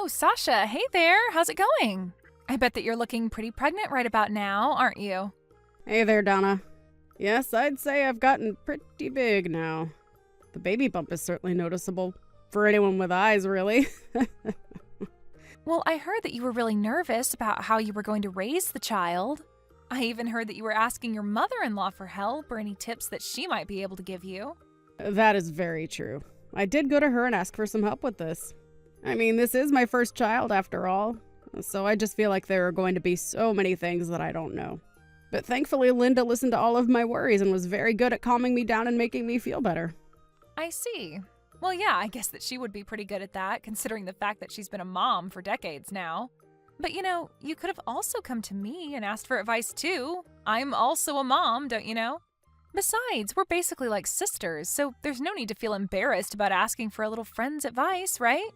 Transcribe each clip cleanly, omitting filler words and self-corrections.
Oh, Sasha, hey there. How's it going? I bet that you're looking pretty pregnant right about now, aren't you? Hey there, Donna. Yes, I'd say I've gotten pretty big now. The baby bump is certainly noticeable. For anyone with eyes, really. Well, I heard that you were really nervous about how you were going to raise the child. I even heard that you were asking your mother-in-law for help or any tips that she might be able to give you. That is very true. I did go to her and ask for some help with this. I mean, this is my first child after all, so I just feel like there are going to be so many things that I don't know. But thankfully, Linda listened to all of my worries and was very good at calming me down and making me feel better. I see. Well, yeah, I guess that she would be pretty good at that, considering the fact that she's been a mom for decades now. But you could have also come to me and asked for advice too. I'm also a mom, don't you know? Besides, we're basically like sisters, so there's no need to feel embarrassed about asking for a little friend's advice, right?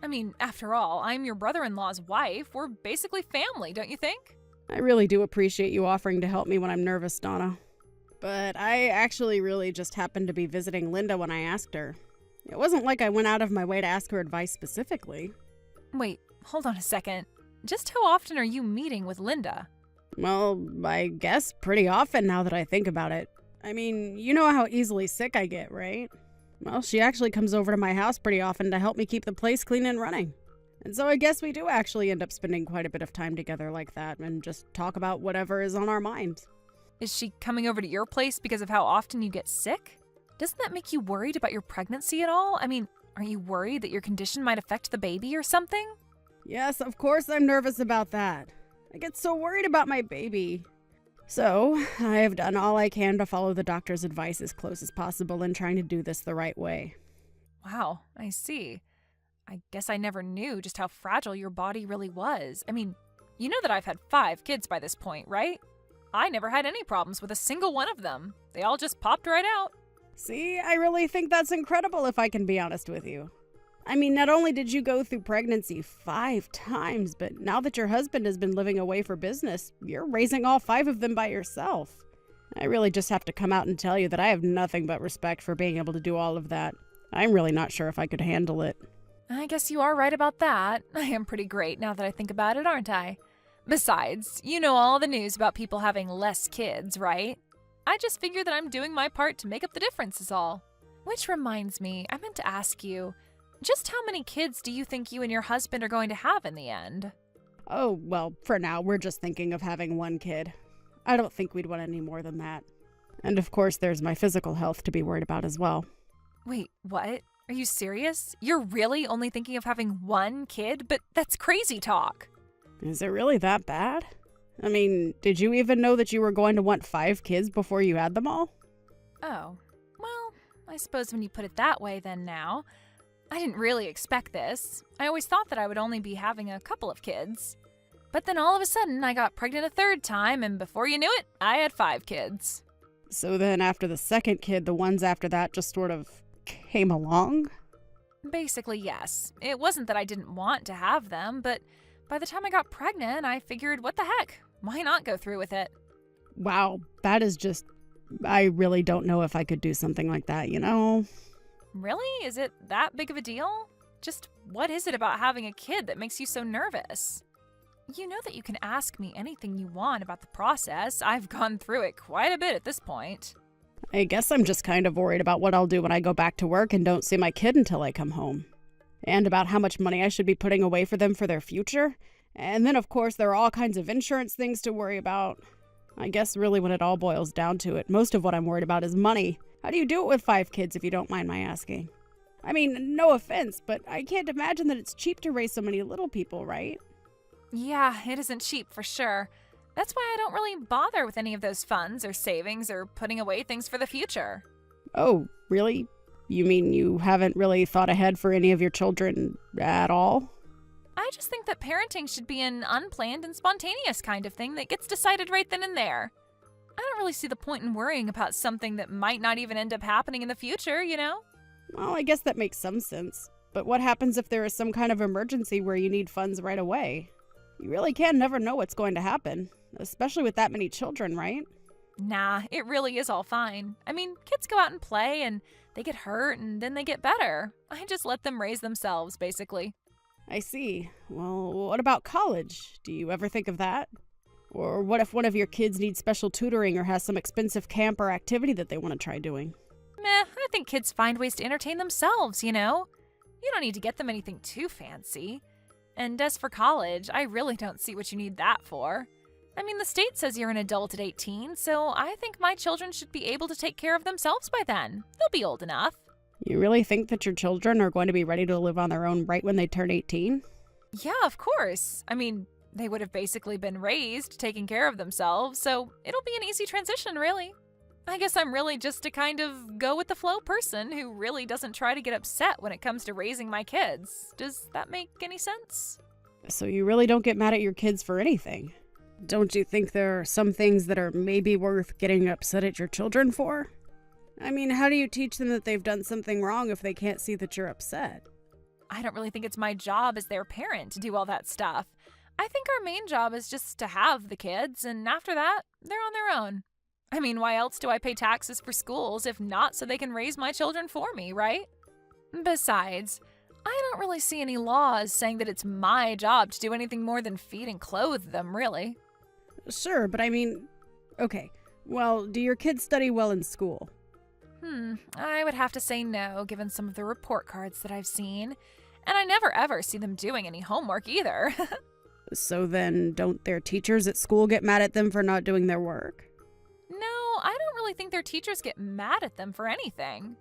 I mean, after all, I'm your brother-in-law's wife. We're basically family, don't you think? I really do appreciate you offering to help me when I'm nervous, Donna. But I actually really just happened to be visiting Linda when I asked her. It wasn't like I went out of my way to ask her advice specifically. Wait, hold on a second. Just how often are you meeting with Linda? Well, I guess pretty often now that I think about it. I mean, you know how easily sick I get, right? Well, she actually comes over to my house pretty often to help me keep the place clean and running. And so I guess we do actually end up spending quite a bit of time together like that and just talk about whatever is on our minds. Is she coming over to your place because of how often you get sick? Doesn't that make you worried about your pregnancy at all? I mean, are you worried that your condition might affect the baby or something? Yes, of course I'm nervous about that. I get so worried about my baby. So, I have done all I can to follow the doctor's advice as close as possible in trying to do this the right way. Wow, I see. I guess I never knew just how fragile your body really was. I mean, you know that I've had 5 kids by this point, right? I never had any problems with a single one of them. They all just popped right out. See, I really think that's incredible if I can be honest with you. I mean, not only did you go through pregnancy 5 times, but now that your husband has been living away for business, you're raising all 5 of them by yourself. I really just have to come out and tell you that I have nothing but respect for being able to do all of that. I'm really not sure if I could handle it. I guess you are right about that. I am pretty great now that I think about it, aren't I? Besides, you know all the news about people having less kids, right? I just figure that I'm doing my part to make up the difference is all. Which reminds me, I meant to ask you, just how many kids do you think you and your husband are going to have in the end? Oh, well, for now, we're just thinking of having 1 kid. I don't think we'd want any more than that. And of course, there's my physical health to be worried about as well. Wait, what? Are you serious? You're really only thinking of having 1 kid? But that's crazy talk. Is it really that bad? I mean, did you even know that you were going to want 5 kids before you had them all? Oh, well, I suppose when you put it that way then now. I didn't really expect this. I always thought that I would only be having a couple of kids. But then all of a sudden, I got pregnant a 3rd time, and before you knew it, I had 5 kids. So then after the 2nd kid, the ones after that just sort of came along? Basically, yes. It wasn't that I didn't want to have them, but by the time I got pregnant, I figured, what the heck? Why not go through with it? Wow, that is just... I really don't know if I could do something like that, you know? Really? Is it that big of a deal? Just what is it about having a kid that makes you so nervous? You know that you can ask me anything you want about the process. I've gone through it quite a bit at this point. I guess I'm just kind of worried about what I'll do when I go back to work and don't see my kid until I come home. And about how much money I should be putting away for them for their future. And then, of course, there are all kinds of insurance things to worry about. I guess really when it all boils down to it, most of what I'm worried about is money. How do you do it with 5 kids if you don't mind my asking? I mean, no offense, but I can't imagine that it's cheap to raise so many little people, right? Yeah, it isn't cheap for sure. That's why I don't really bother with any of those funds or savings or putting away things for the future. Oh, really? You mean you haven't really thought ahead for any of your children at all? I just think that parenting should be an unplanned and spontaneous kind of thing that gets decided right then and there. I don't really see the point in worrying about something that might not even end up happening in the future, you know? Well, I guess that makes some sense. But what happens if there is some kind of emergency where you need funds right away? You really can never know what's going to happen, especially with that many children, right? Nah, it really is all fine. I mean, kids go out and play and they get hurt and then they get better. I just let them raise themselves, basically. I see. Well, what about college? Do you ever think of that? Or what if one of your kids needs special tutoring or has some expensive camp or activity that they want to try doing? Meh, I think kids find ways to entertain themselves, you know? You don't need to get them anything too fancy. And as for college, I really don't see what you need that for. I mean, the state says you're an adult at 18, so I think my children should be able to take care of themselves by then. They'll be old enough. You really think that your children are going to be ready to live on their own right when they turn 18? Yeah, of course. I mean, they would have basically been raised taking care of themselves, so it'll be an easy transition, really. I guess I'm really just a kind of go-with-the-flow person who really doesn't try to get upset when it comes to raising my kids. Does that make any sense? So you really don't get mad at your kids for anything? Don't you think there are some things that are maybe worth getting upset at your children for? I mean, how do you teach them that they've done something wrong if they can't see that you're upset? I don't really think it's my job as their parent to do all that stuff. I think our main job is just to have the kids, and after that, they're on their own. I mean, why else do I pay taxes for schools if not so they can raise my children for me, right? Besides, I don't really see any laws saying that it's my job to do anything more than feed and clothe them, really. Sure, but I mean, okay, well, do your kids study well in school? I would have to say no, given some of the report cards that I've seen. And I never ever see them doing any homework either. So then, don't their teachers at school get mad at them for not doing their work? No, I don't really think their teachers get mad at them for anything.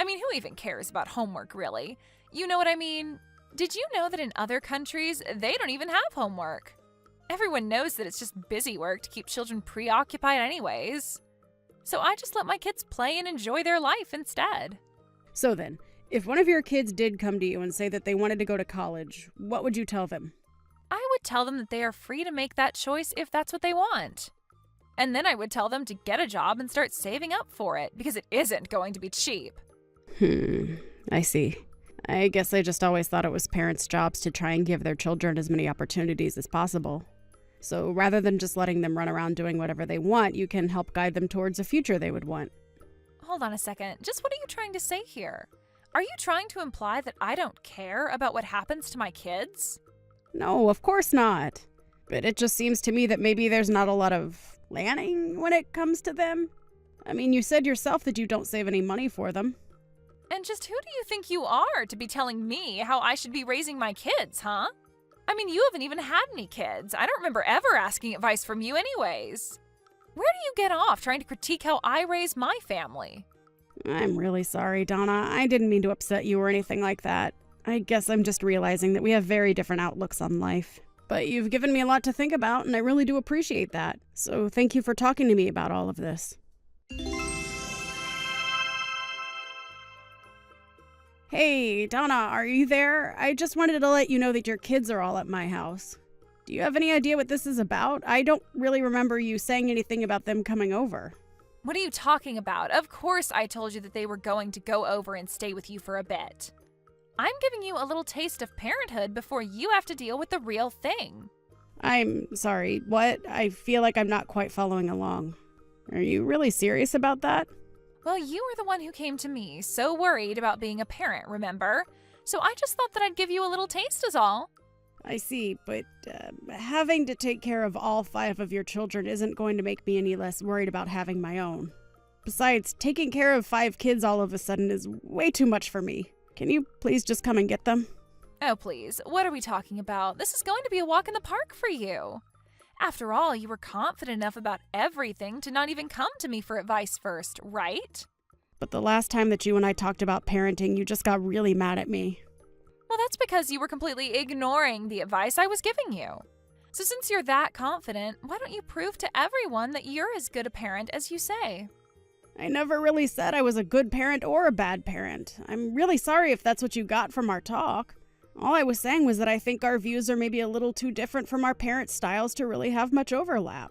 I mean, who even cares about homework, really? You know what I mean? Did you know that in other countries, they don't even have homework? Everyone knows that it's just busy work to keep children preoccupied anyways. So I just let my kids play and enjoy their life instead. So then, if one of your kids did come to you and say that they wanted to go to college, what would you tell them? I would tell them that they are free to make that choice if that's what they want. And then I would tell them to get a job and start saving up for it, because it isn't going to be cheap. I see. I guess I just always thought it was parents' jobs to try and give their children as many opportunities as possible. So rather than just letting them run around doing whatever they want, you can help guide them towards a future they would want. Hold on a second. Just what are you trying to say here? Are you trying to imply that I don't care about what happens to my kids? No, of course not. But it just seems to me that maybe there's not a lot of planning when it comes to them. I mean, you said yourself that you don't save any money for them. And just who do you think you are to be telling me how I should be raising my kids, huh? I mean, you haven't even had any kids. I don't remember ever asking advice from you anyways. Where do you get off trying to critique how I raise my family? I'm really sorry, Donna. I didn't mean to upset you or anything like that. I guess I'm just realizing that we have very different outlooks on life. But you've given me a lot to think about, and I really do appreciate that. So thank you for talking to me about all of this. Hey, Donna, are you there? I just wanted to let you know that your kids are all at my house. Do you have any idea what this is about? I don't really remember you saying anything about them coming over. What are you talking about? Of course I told you that they were going to go over and stay with you for a bit. I'm giving you a little taste of parenthood before you have to deal with the real thing. I'm sorry, what? I feel like I'm not quite following along. Are you really serious about that? Well, you were the one who came to me, so worried about being a parent, remember? So I just thought that I'd give you a little taste is all. I see, but having to take care of all 5 of your children isn't going to make me any less worried about having my own. Besides, taking care of 5 kids all of a sudden is way too much for me. Can you please just come and get them? Oh, please, what are we talking about? This is going to be a walk in the park for you. After all, you were confident enough about everything to not even come to me for advice first, right? But the last time that you and I talked about parenting, you just got really mad at me. Well, that's because you were completely ignoring the advice I was giving you. So since you're that confident, why don't you prove to everyone that you're as good a parent as you say? I never really said I was a good parent or a bad parent. I'm really sorry if that's what you got from our talk. All I was saying was that I think our views are maybe a little too different from our parent styles to really have much overlap.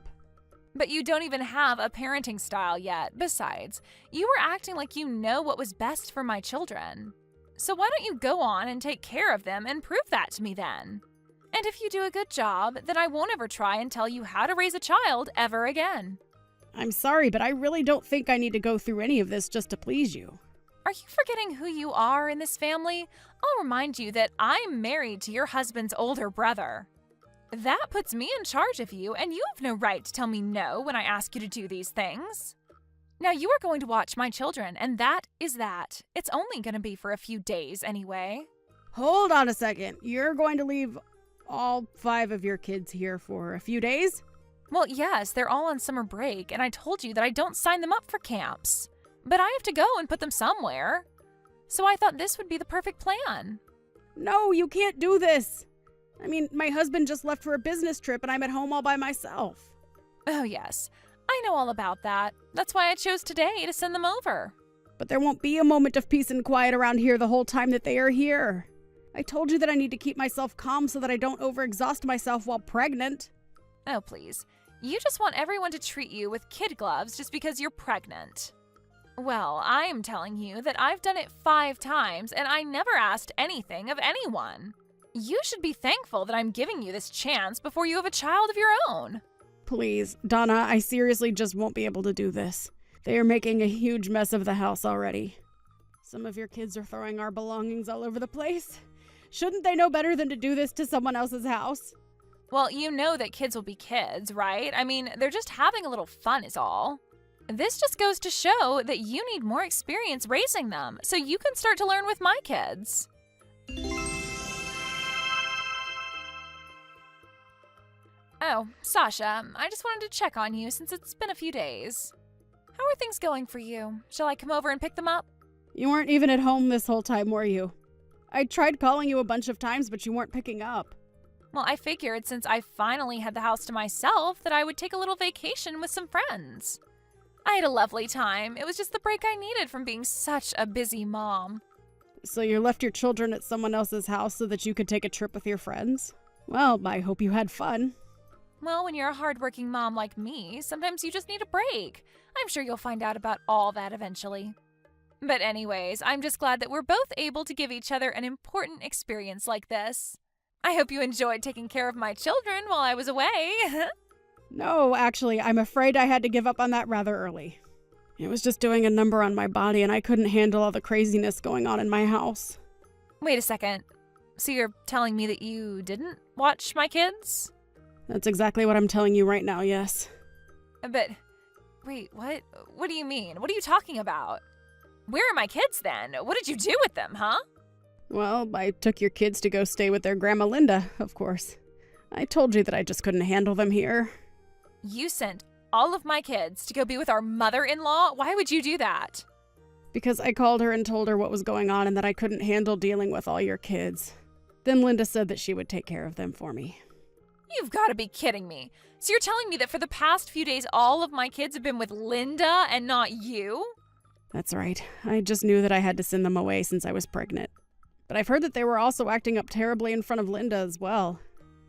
But you don't even have a parenting style yet. Besides, you were acting like you know what was best for my children. So why don't you go on and take care of them and prove that to me then? And if you do a good job, then I won't ever try and tell you how to raise a child ever again. I'm sorry, but I really don't think I need to go through any of this just to please you. Are you forgetting who you are in this family? I'll remind you that I'm married to your husband's older brother. That puts me in charge of you, and you have no right to tell me no when I ask you to do these things. Now, you are going to watch my children, and that is that. It's only going to be for a few days anyway. Hold on a second. You're going to leave all 5 of your kids here for a few days? Well, yes, they're all on summer break, and I told you that I don't sign them up for camps. But I have to go and put them somewhere. So I thought this would be the perfect plan. No, you can't do this. I mean, my husband just left for a business trip and I'm at home all by myself. Oh, yes. I know all about that. That's why I chose today to send them over. But there won't be a moment of peace and quiet around here the whole time that they are here. I told you that I need to keep myself calm so that I don't overexhaust myself while pregnant. Oh, please. You just want everyone to treat you with kid gloves just because you're pregnant. Well, I am telling you that I've done it 5 times and I never asked anything of anyone. You should be thankful that I'm giving you this chance before you have a child of your own. Please, Donna, I seriously just won't be able to do this. They are making a huge mess of the house already. Some of your kids are throwing our belongings all over the place. Shouldn't they know better than to do this to someone else's house? Well, you know that kids will be kids, right? I mean, they're just having a little fun is all. This just goes to show that you need more experience raising them, so you can start to learn with my kids. Oh, Sasha, I just wanted to check on you since it's been a few days. How are things going for you? Shall I come over and pick them up? You weren't even at home this whole time, were you? I tried calling you a bunch of times, but you weren't picking up. Well, I figured since I finally had the house to myself that I would take a little vacation with some friends. I had a lovely time. It was just the break I needed from being such a busy mom. So you left your children at someone else's house so that you could take a trip with your friends? Well, I hope you had fun. Well, when you're a hardworking mom like me, sometimes you just need a break. I'm sure you'll find out about all that eventually. But anyways, I'm just glad that we're both able to give each other an important experience like this. I hope you enjoyed taking care of my children while I was away. No, actually, I'm afraid I had to give up on that rather early. It was just doing a number on my body and I couldn't handle all the craziness going on in my house. Wait a second. So you're telling me that you didn't watch my kids? That's exactly what I'm telling you right now, yes. But, wait, what? What do you mean? What are you talking about? Where are my kids then? What did you do with them, huh? Well, I took your kids to go stay with their Grandma Linda, of course. I told you that I just couldn't handle them here. You sent all of my kids to go be with our mother-in-law? Why would you do that? Because I called her and told her what was going on and that I couldn't handle dealing with all your kids. Then Linda said that she would take care of them for me. You've got to be kidding me. So you're telling me that for the past few days, all of my kids have been with Linda and not you? That's right. I just knew that I had to send them away since I was pregnant. But I've heard that they were also acting up terribly in front of Linda as well.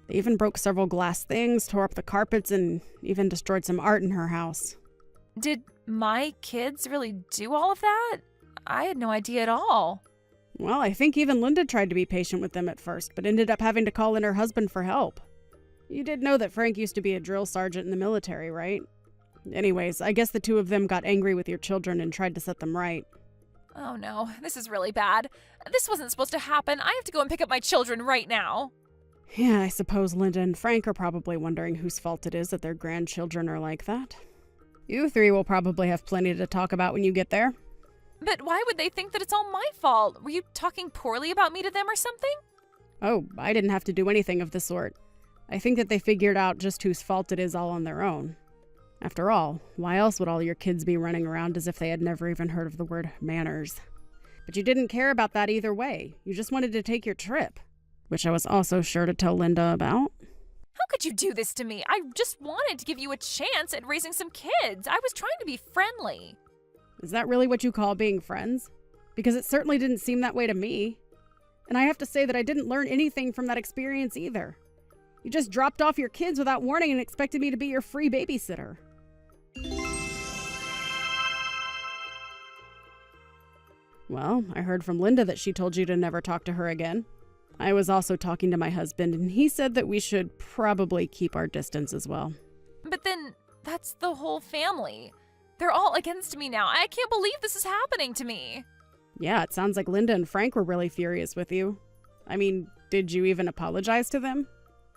They even broke several glass things, tore up the carpets, and even destroyed some art in her house. Did my kids really do all of that? I had no idea at all. Well, I think even Linda tried to be patient with them at first, but ended up having to call in her husband for help. You did know that Frank used to be a drill sergeant in the military, right? Anyways, I guess the 2 of them got angry with your children and tried to set them right. Oh no, this is really bad. This wasn't supposed to happen. I have to go and pick up my children right now. Yeah, I suppose Linda and Frank are probably wondering whose fault it is that their grandchildren are like that. You 3 will probably have plenty to talk about when you get there. But why would they think that it's all my fault? Were you talking poorly about me to them or something? Oh, I didn't have to do anything of the sort. I think that they figured out just whose fault it is all on their own. After all, why else would all your kids be running around as if they had never even heard of the word manners? But you didn't care about that either way. You just wanted to take your trip, which I was also sure to tell Linda about. How could you do this to me? I just wanted to give you a chance at raising some kids. I was trying to be friendly. Is that really what you call being friends? Because it certainly didn't seem that way to me. And I have to say that I didn't learn anything from that experience either. You just dropped off your kids without warning and expected me to be your free babysitter. Well, I heard from Linda that she told you to never talk to her again. I was also talking to my husband, and he said that we should probably keep our distance as well. But then, that's the whole family. They're all against me now. I can't believe this is happening to me. Yeah, it sounds like Linda and Frank were really furious with you. I mean, did you even apologize to them?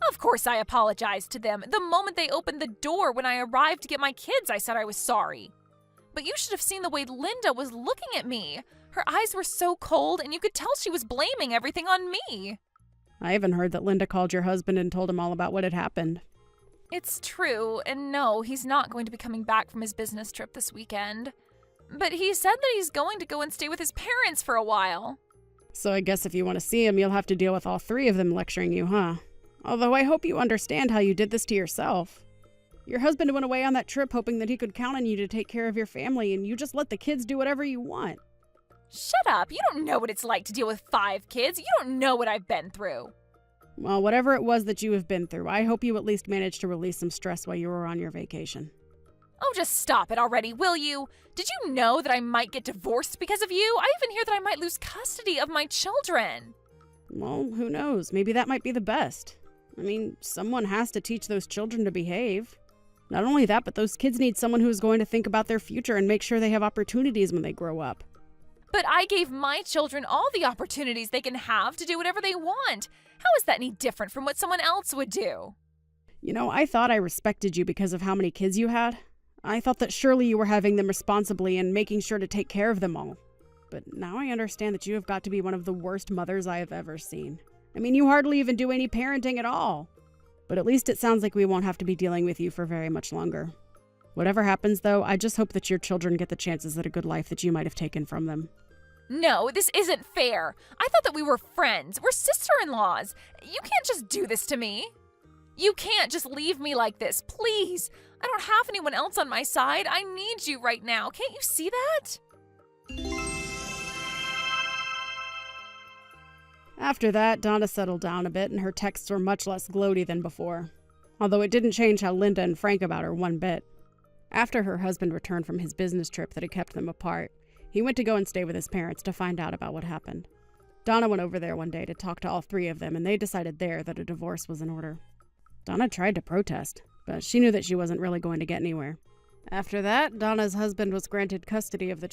Of course I apologized to them. The moment they opened the door when I arrived to get my kids, I said I was sorry. But you should have seen the way Linda was looking at me. Her eyes were so cold, and you could tell she was blaming everything on me. I even heard that Linda called your husband and told him all about what had happened. It's true, and no, he's not going to be coming back from his business trip this weekend. But he said that he's going to go and stay with his parents for a while. So I guess if you want to see him, you'll have to deal with all three of them lecturing you, huh? Although I hope you understand how you did this to yourself. Your husband went away on that trip hoping that he could count on you to take care of your family, and you just let the kids do whatever you want. Shut up. You don't know what it's like to deal with 5 kids. You don't know what I've been through. Well, whatever it was that you have been through, I hope you at least managed to release some stress while you were on your vacation. Oh, just stop it already, will you? Did you know that I might get divorced because of you? I even hear that I might lose custody of my children. Well, who knows? Maybe that might be the best. I mean, someone has to teach those children to behave. Not only that, but those kids need someone who is going to think about their future and make sure they have opportunities when they grow up. But I gave my children all the opportunities they can have to do whatever they want. How is that any different from what someone else would do? You know, I thought I respected you because of how many kids you had. I thought that surely you were having them responsibly and making sure to take care of them all. But now I understand that you have got to be one of the worst mothers I have ever seen. I mean, you hardly even do any parenting at all. But at least it sounds like we won't have to be dealing with you for very much longer. Whatever happens, though, I just hope that your children get the chances at a good life that you might have taken from them. No, this isn't fair. I thought that we were friends. We're sister-in-laws. You can't just do this to me. You can't just leave me like this, please. I don't have anyone else on my side. I need you right now. Can't you see that? After that, Donna settled down a bit and her texts were much less gloaty than before. Although it didn't change how Linda and Frank about her one bit. After her husband returned from his business trip that had kept them apart, he went to go and stay with his parents to find out about what happened. Donna went over there one day to talk to all three of them, and they decided there that a divorce was in order. Donna tried to protest, but she knew that she wasn't really going to get anywhere. After that, Donna's husband was granted custody of the